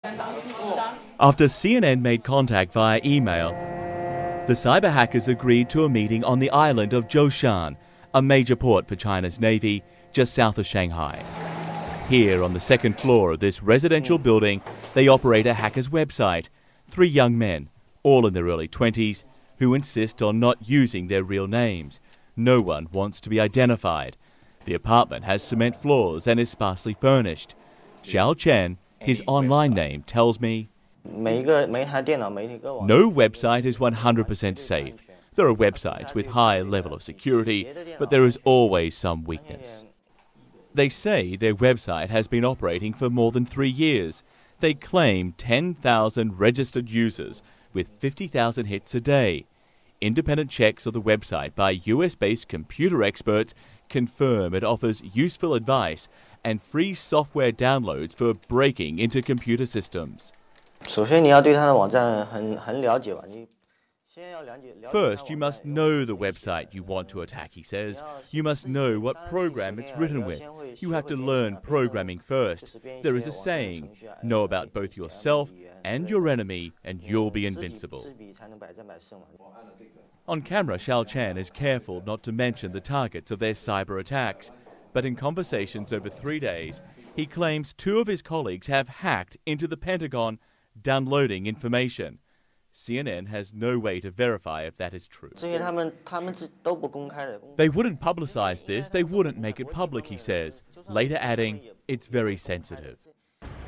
After CNN made contact via email, the cyber hackers agreed to a meeting on the island of Zhoushan, a major port for China's Navy, just south of Shanghai. Here on the second floor of this residential building, they operate a hacker's website. 3 young men, all in their early 20s, who insist on not using their real names. No one wants to be identified. The apartment has cement floors and is sparsely furnished. Xiao Chen, his online name, tells me, no website is 100% safe. There are websites with high level of security, but there is always some weakness. They say their website has been operating for more than 3 years. They claim 10,000 registered users with 50,000 hits a day. Independent checks of the website by US-based computer experts confirm it offers useful advice and free software downloads for breaking into computer systems. First, you must know the website you want to attack, he says. You must know what program it's written with. You have to learn programming first. There is a saying, know about both yourself and your enemy, and you'll be invincible. On camera, Xiao Chen is careful not to mention the targets of their cyber attacks. But in conversations over 3 days, he claims 2 of his colleagues have hacked into the Pentagon, downloading information. CNN has no way to verify if that is true. They wouldn't publicize this, they wouldn't make it public, he says, later adding, it's very sensitive.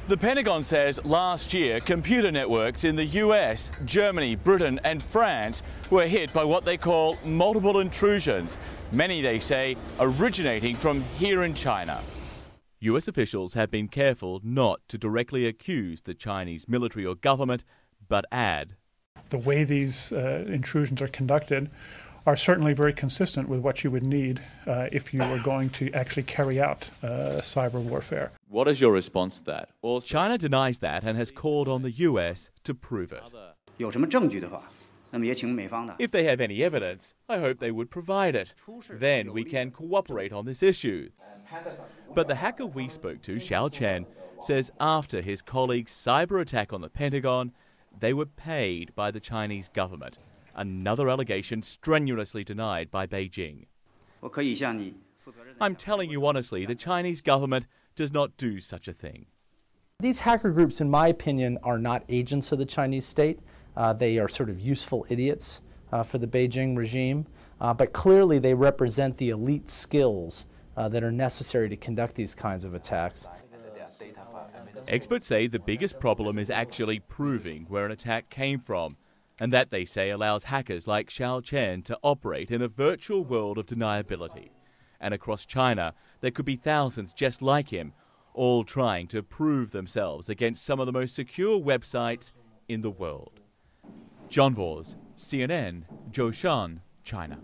The Pentagon says last year, computer networks in the US, Germany, Britain and France were hit by what they call multiple intrusions. Many, they say, originating from here in China. US officials have been careful not to directly accuse the Chinese military or government, but add, the way these intrusions are conducted are certainly very consistent with what you would need if you were going to actually carry out cyber warfare. What is your response to that? Well, China denies that and has called on the US to prove it. If they have any evidence, I hope they would provide it. Then we can cooperate on this issue. But the hacker we spoke to, Xiao Chen, says after his colleague's cyber attack on the Pentagon, they were paid by the Chinese government. Another allegation strenuously denied by Beijing. I'm telling you honestly, the Chinese government does not do such a thing. These hacker groups, in my opinion, are not agents of the Chinese state. They are sort of useful idiots for the Beijing regime, but clearly they represent the elite skills that are necessary to conduct these kinds of attacks. Experts say the biggest problem is actually proving where an attack came from, and that, they say, allows hackers like Xiao Chen to operate in a virtual world of deniability. And across China, there could be thousands just like him, all trying to prove themselves against some of the most secure websites in the world. John Vos, CNN, Zhoushan, China.